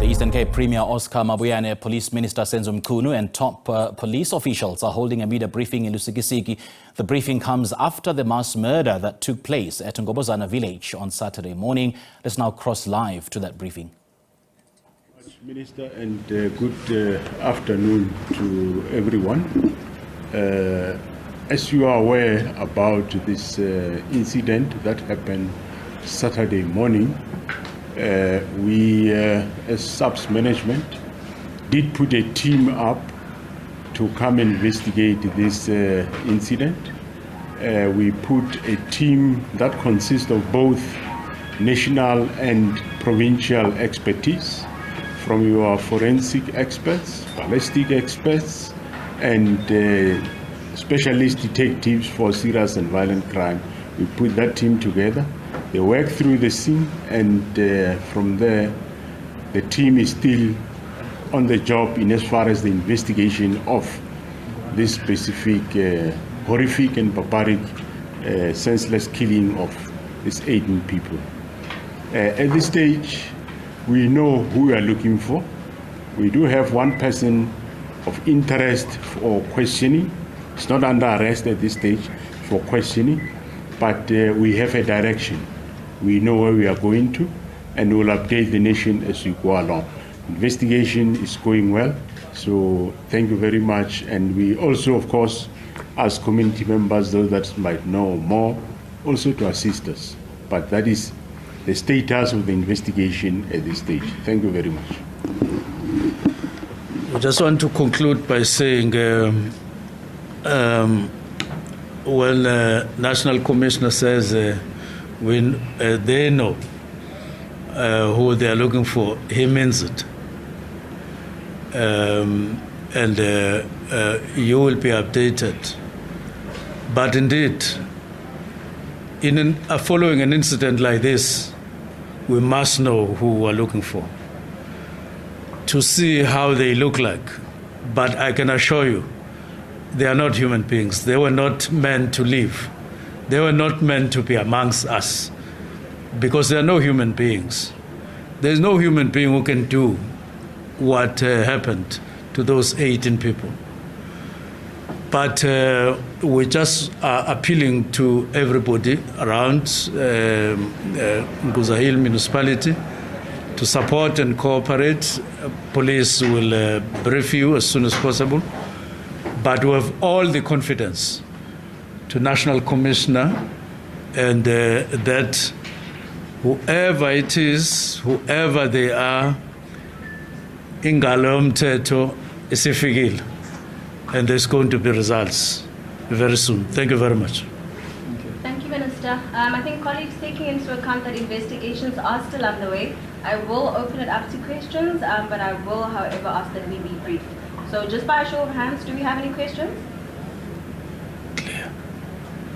Eastern Cape Premier Oscar Mabuyane, Police Minister Senzo Mchunu and top police officials are holding a media briefing in Lusikisiki. The briefing comes after the mass murder that took place at Ngobozana village on Saturday morning. Let's now cross live to that briefing. Minister, and good afternoon to everyone. As you are aware about this incident that happened Saturday morning, we as SABC management did put a team up to come investigate this incident. We put a team that consists of both national and provincial expertise, from your forensic experts, ballistic experts, and specialist detectives for serious and violent crime. We put that team together. They work through the scene, and from there, the team is still on the job in as far as the investigation of this specific horrific and barbaric senseless killing of these 18 people. At this stage, we know who we are looking for. We do have one person of interest for questioning. It's not under arrest at this stage for questioning, but we have a direction. We know where we are going to, and we'll update the nation as we go along. Investigation is going well, so thank you very much. And we also, of course, as community members, those that might know more, also to assist us. But that is the status of the investigation at this stage. Thank you very much. I just want to conclude by saying when National Commissioner says they know who they are looking for, he means it. And you will be updated. But indeed, in following an incident like this, we must know who we are looking for, to see how they look like. But I can assure you, they are not human beings. They were not meant to live. They were not meant to be amongst us, because there are no human beings. There's no human being who can do what happened to those 18 people. But we just are appealing to everybody around Nguzahil municipality to support and cooperate. Police will brief you as soon as possible. But we have all the confidence to National Commissioner, and that whoever it is, whoever they are, ingalo yomthetho isifikile, and there's going to be results very soon. Thank you very much. Thank you, Minister. I think colleagues, taking into account that investigations are still underway, I will open it up to questions, but I will, however, ask that we be brief. So just by a show of hands, do we have any questions? Clear.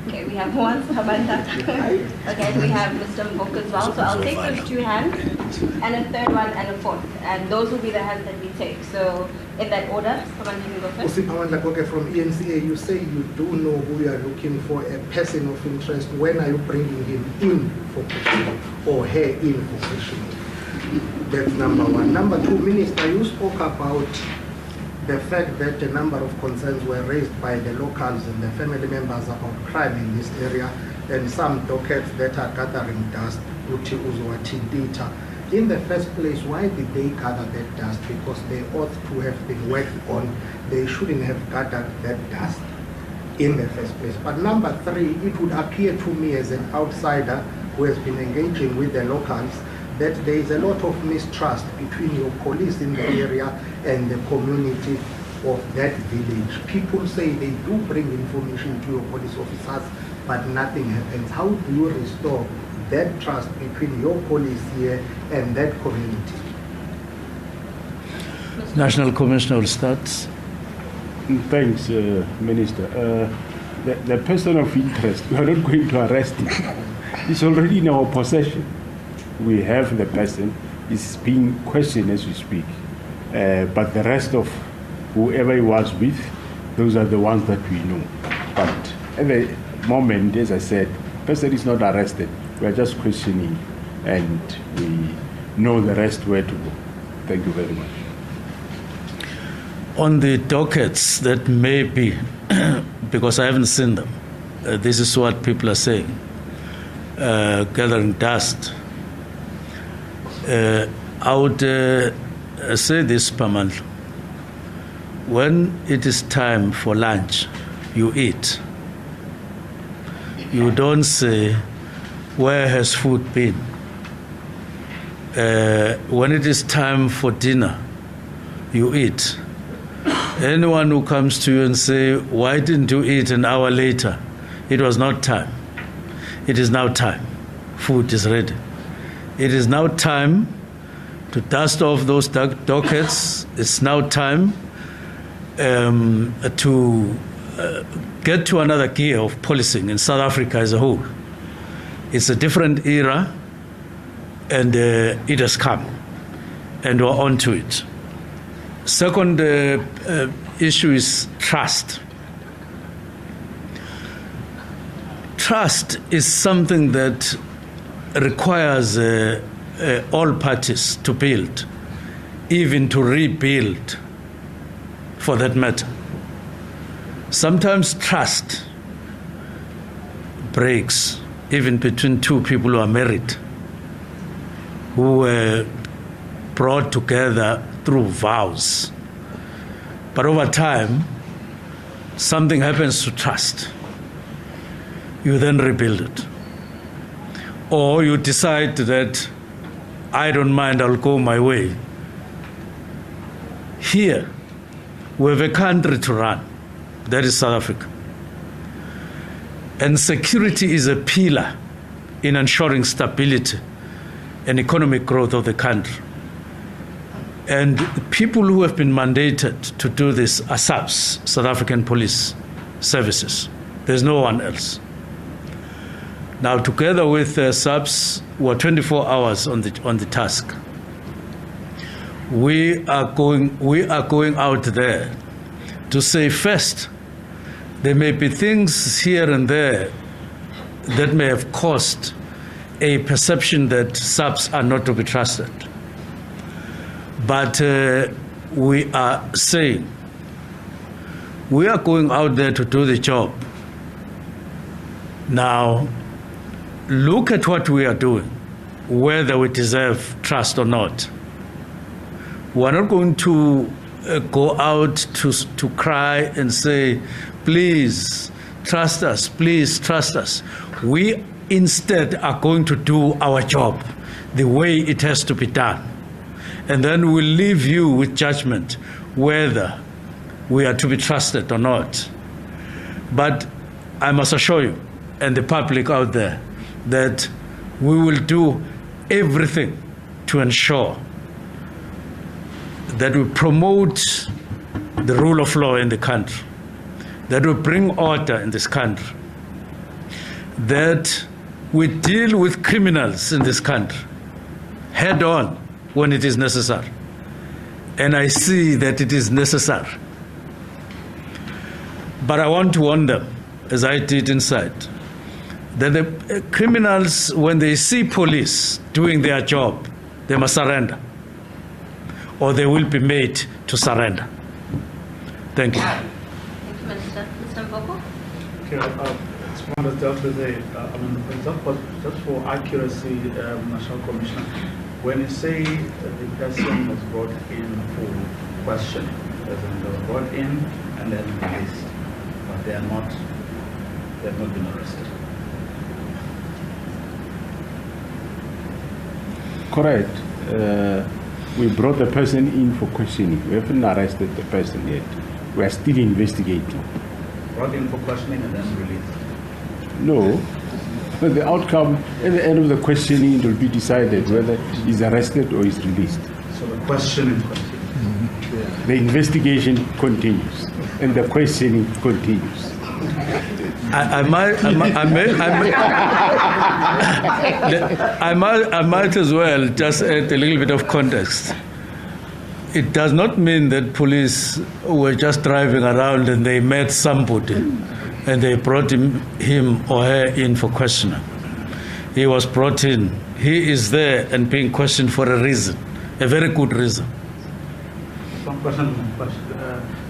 Okay, we have one. Okay, we have Mr. Mbok as well. So I'll take those two hands, and a third one, and a fourth. And those will be the hands that we take. So in that order, someone can go first. Okay, from ENCA, you say you do know who you are looking for, a person of interest. When are you bringing him in for questioning, or her in for questioning? That's number one. Number two, Minister, you spoke about the fact that a number of concerns were raised by the locals and the family members about crime in this area, and some dockets that are gathering dust. In the first place, why did they gather that dust? Because they ought to have been worked on. They shouldn't have gathered that dust in the first place. But number three, it would appear to me as an outsider who has been engaging with the locals that there is a lot of mistrust between your police in the area and the community of that village. People say they do bring information to your police officers, but nothing happens. How do you restore that trust between your police here and that community? National Commissioner will start. Thanks, Minister. The person of interest, we are not going to arrest him. He's already in our possession. We have the person, is being questioned as we speak. But the rest of whoever he was with, those are the ones that we know. But at the moment, as I said, the person is not arrested. We are just questioning, and we know the rest where to go. Thank you very much. On the dockets that may be, because I haven't seen them, this is what people are saying, gathering dust. I would say this, Paman. When it is time for lunch, you eat. You don't say, where has food been? When it is time for dinner, you eat. Anyone who comes to you and say, why didn't you eat an hour later? It was not time. It is now time. Food is ready. It is now time to dust off those dockets. It's now time to get to another gear of policing in South Africa as a whole. It's a different era, and it has come, and we're on to it. Second issue is trust. Trust is something that requires all parties to build, even to rebuild, for that matter. Sometimes trust breaks, even between two people who are married, who were brought together through vows. But over time, something happens to trust. You then rebuild it. Or you decide that, I don't mind, I'll go my way. Here, we have a country to run. That is South Africa. And security is a pillar in ensuring stability and economic growth of the country. And people who have been mandated to do this are SABC, South African Police Services. There's no one else. Now, together with SABC, we're 24 hours on the task. We are going out there to say, first, there may be things here and there that may have caused a perception that SABC are not to be trusted. But we are saying, we are going out there to do the job. Now, look at what we are doing, whether we deserve trust or not. We're not going to go out to cry and say, please trust us, please trust us. We instead are going to do our job the way it has to be done. And then we'll leave you with judgment whether we are to be trusted or not. But I must assure you, and the public out there, that we will do everything to ensure that we promote the rule of law in the country, that we bring order in this country, that we deal with criminals in this country head on when it is necessary. And I see that it is necessary. But I want to warn them, as I did inside, that the criminals, when they see police doing their job, they must surrender, or they will be made to surrender. Thank you. Thank you, Minister. Mr. Mboko? Okay, it's one that dealt with for example, just for accuracy, National Commissioner, when you say the person was brought in for question, as in they were brought in and then released, but they have not been arrested. Correct. We brought the person in for questioning. We haven't arrested the person yet. We are still investigating. Brought in for questioning and then released? No. But the outcome, at the end of the questioning, it will be decided whether he's arrested or he's released. So the questioning continues. The investigation continues, and the questioning continues. I might as well just add a little bit of context. It does not mean that police were just driving around and they met somebody and they brought him or her in for questioning. He was brought in. He is there and being questioned for a reason, a very good reason. Some question,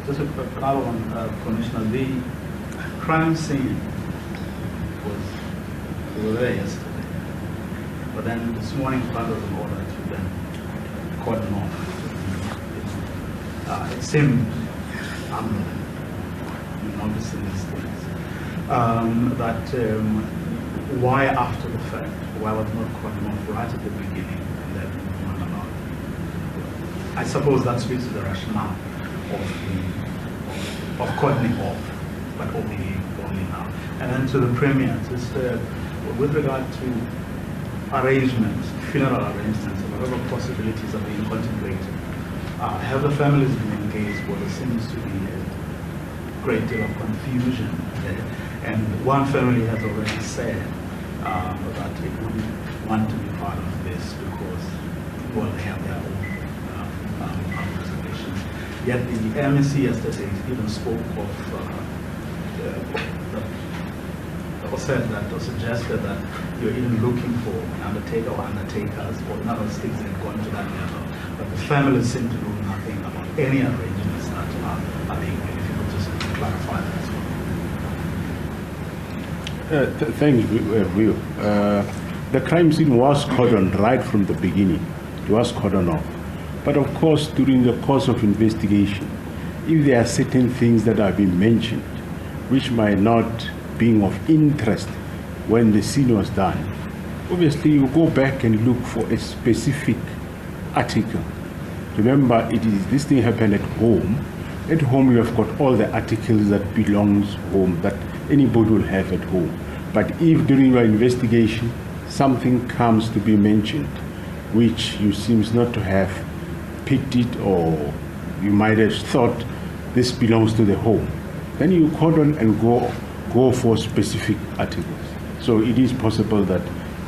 just another one, Commissioner. The crime scene was there yesterday, but then this morning, part of the order to then cordon off. It seemed, you notice in these things, that why after the fact, why was not cordon off right at the beginning and then not allowed? I suppose that speaks to the rationale of cordoning off, but only now. And then to the Premier, just with regard to arrangements, funeral arrangements, whatever possibilities are being contemplated, have the families been engaged? Well, there seems to be a great deal of confusion there. And one family has already said that it wouldn't want to be part of this because, well, they have their own reservations. Yet the MEC yesterday even spoke of, or said that, or suggested that you're even looking for an undertaker or undertakers, or in other things that have gone to that level. But the families seem to know nothing about any arrangements that are being made. If you could just clarify that as well. Thank you, Will. The crime scene was cordoned right from the beginning. It was cordoned off. But of course, during the course of investigation, if there are certain things that have been mentioned which might not be of interest when the scene was done, obviously you go back and look for a specific article. Remember, this thing happened at home. At home, you have got all the articles that belongs home, that anybody will have at home. But if during your investigation something comes to be mentioned which you seems not to have picked it, or you might have thought this belongs to the home, then you cordon and go for specific articles. So it is possible that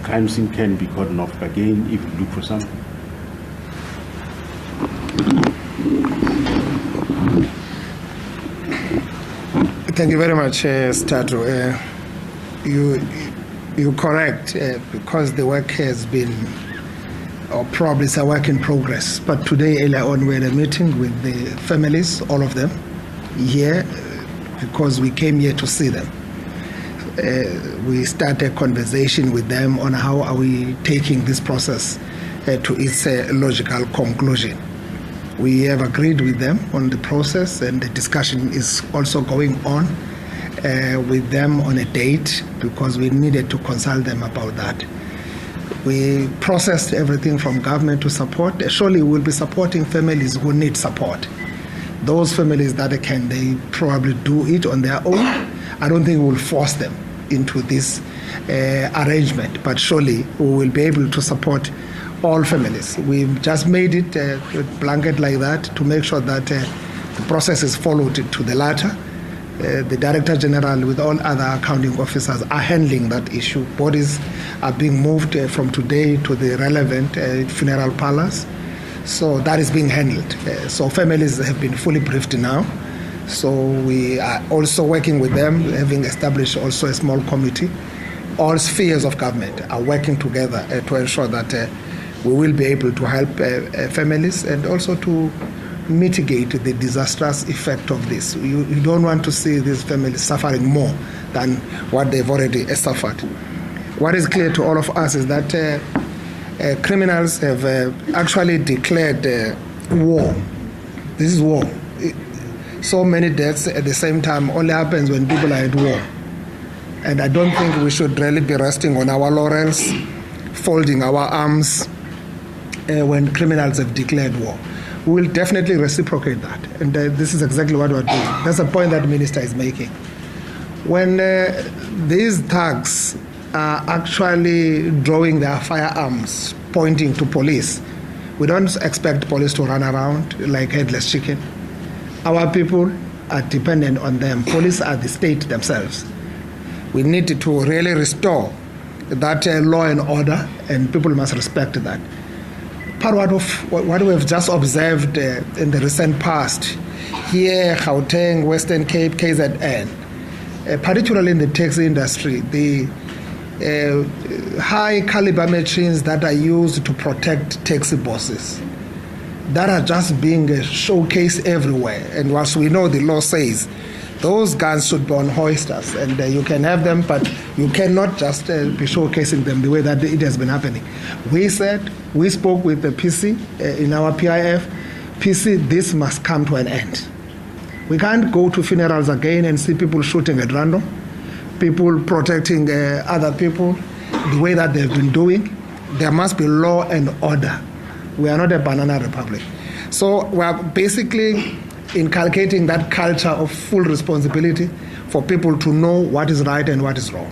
crime scene can be cordoned off again if you look for something. Thank you very much, Stato. You're correct, because the work has been, or probably it's a work in progress. But today, earlier on, we had a meeting with the families, all of them, here, because we came here to see them. We started a conversation with them on how are we taking this process to its logical conclusion. We have agreed with them on the process, and the discussion is also going on with them on a date, because we needed to consult them about that. We processed everything from government to support. Surely we'll be supporting families who need support. Those families that they probably do it on their own. I don't think we'll force them into this arrangement, but surely we will be able to support all families. We've just made it a blanket like that to make sure that the process is followed to the latter. The Director General with all other accounting officers are handling that issue. Bodies are being moved from today to the relevant funeral parlors. So that is being handled. So families have been fully briefed now. So we are also working with them, having established also a small committee. All spheres of government are working together to ensure that we will be able to help families and also to mitigate the disastrous effect of this. You don't want to see these families suffering more than what they've already suffered. What is clear to all of us is that criminals have actually declared war. This is war. So many deaths at the same time only happens when people are at war. And I don't think we should really be resting on our laurels, folding our arms when criminals have declared war. We will definitely reciprocate that. And this is exactly what we're doing. That's the point that the minister is making. When these thugs are actually drawing their firearms, pointing to police, we don't expect police to run around like headless chicken. Our people are dependent on them. Police are the state themselves. We need to really restore that law and order, and people must respect that. Part of what we have just observed in the recent past, here, Gauteng, Western Cape, KZN, particularly in the taxi industry, the high caliber machines that are used to protect taxi bosses that are just being showcased everywhere. And as we know, the law says those guns should be on hoisters, and you can have them, but you cannot just be showcasing them the way that it has been happening. We spoke with the PC in our PIF. PC, this must come to an end. We can't go to funerals again and see people shooting at random, people protecting other people the way that they've been doing. There must be law and order. We are not a banana republic. So we are basically inculcating that culture of full responsibility for people to know what is right and what is wrong.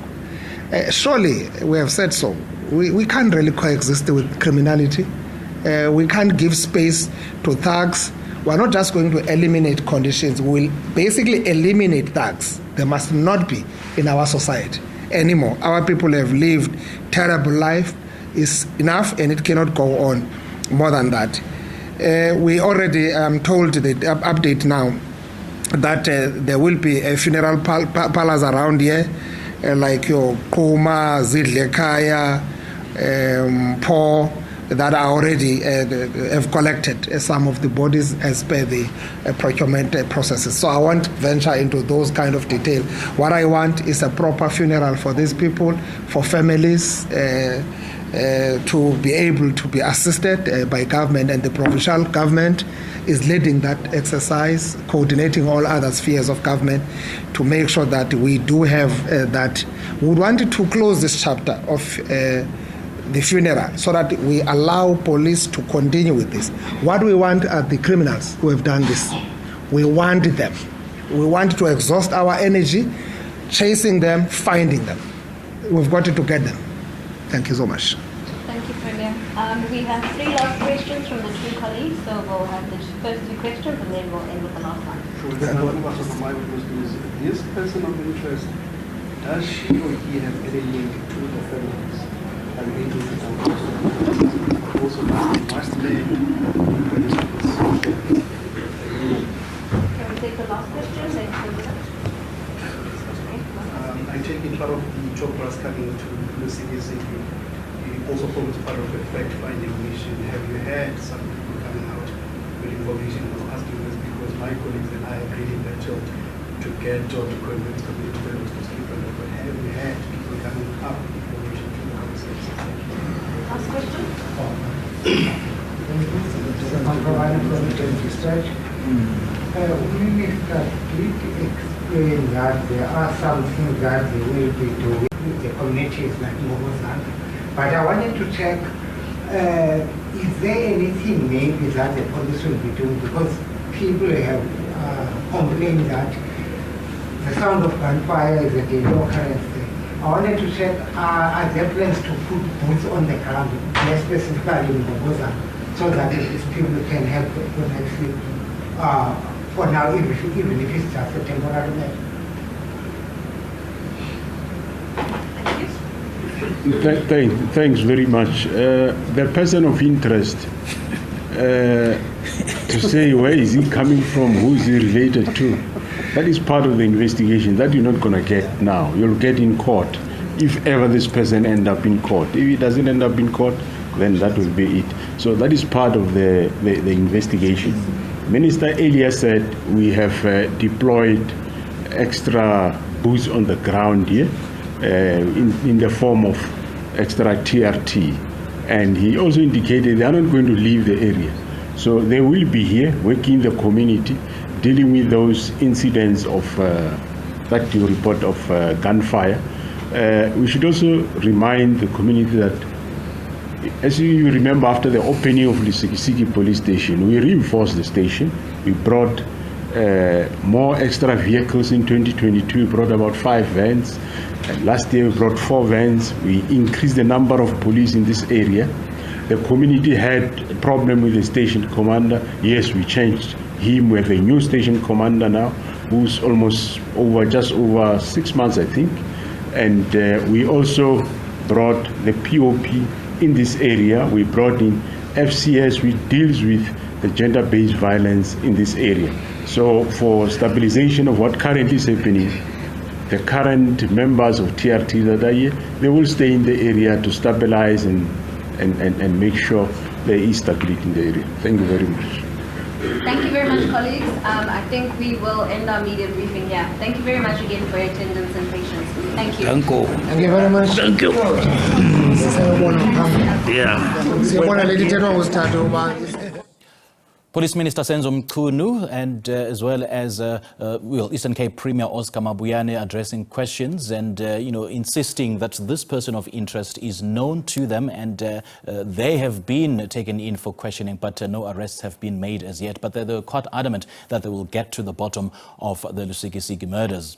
Surely, we have said so, we can't really coexist with criminality. We can't give space to thugs. We're not just going to eliminate conditions. We'll basically eliminate thugs. They must not be in our society anymore. Our people have lived terrible life. It's enough, and it cannot go on more than that. We already told the update now that there will be a funeral parlors around here, like your Koma, Zidlekaya, Po, that are already have collected some of the bodies as per the procurement processes. So I won't venture into those kind of detail. What I want is a proper funeral for these people, for families, to be able to be assisted by government, and the provincial government is leading that exercise, coordinating all other spheres of government to make sure that we do have that. We wanted to close this chapter of the funeral so that we allow police to continue with this. What we want are the criminals who have done this. We want them. We want to exhaust our energy chasing them, finding them. We've got to get them. Thank you so much. Thank you, Premier. We have 3 last questions from the 2 colleagues, so we'll have the first 2 questions and then we'll end with the last one. Sure. One of my questions is, this person of interest, does she or he have any link to the families? And also must they Can we take the last question? I take it part of the choppers coming to Lusikisiki. You also forms part of the fact-finding mission. Have you had some people coming out with information? I was asking this because my colleagues and I are reading that job to get or to convince community members to sleep on it. But have you had people coming up with information to the conversation? Last question? Explain that there are some things that they will be doing with the communities like Mbobozana. But I wanted to check, is there anything maybe that the police will be doing? Because people have complained that the sound of gunfire is a daily occurrence. I wanted to check, are there plans to put boots on the ground, more specifically in Mbobozana, so that these people can help actually for now, even if it's just a temporary measure. Thanks very much. The person of interest, to say where is he coming from, who is he related to, that is part of the investigation. That you're not going to get now. You'll get in court, if ever this person ends up in court. If he doesn't end up in court, then that will be it. So that is part of the investigation. Minister earlier said we have deployed extra boots on the ground here in the form of extra TRT. And he also indicated they are not going to leave the area. So they will be here working in the community, dealing with those incidents of that you report of gunfire. We should also remind the community that, as you remember, after the opening of Lusikisiki police station, we reinforced the station. We brought more extra vehicles in 2022. We brought about 5 vans. And last year we brought 4 vans. We increased the number of police in this area. The community had a problem with the station commander. Yes, we changed him. We have a new station commander now, who's just over 6 months, I think. And we also brought the POP in this area. We brought in FCS, which deals with the gender-based violence in this area. So for stabilization of what currently is happening, the current members of TRT that are here, they will stay in the area to stabilize and make sure there is stability in the area. Thank you very much. Thank you very much, colleagues. I think we will end our media briefing here. Thank you very much again for your attendance and patience. Thank you. Thank you. Thank you very much. Thank you. Yeah. Police Minister Senzo Mchunu and as well as Eastern Cape Premier Oscar Mabuyane addressing questions and insisting that this person of interest is known to them and they have been taken in for questioning, but no arrests have been made as yet. But they're quite adamant that they will get to the bottom of the Lusikisiki murders.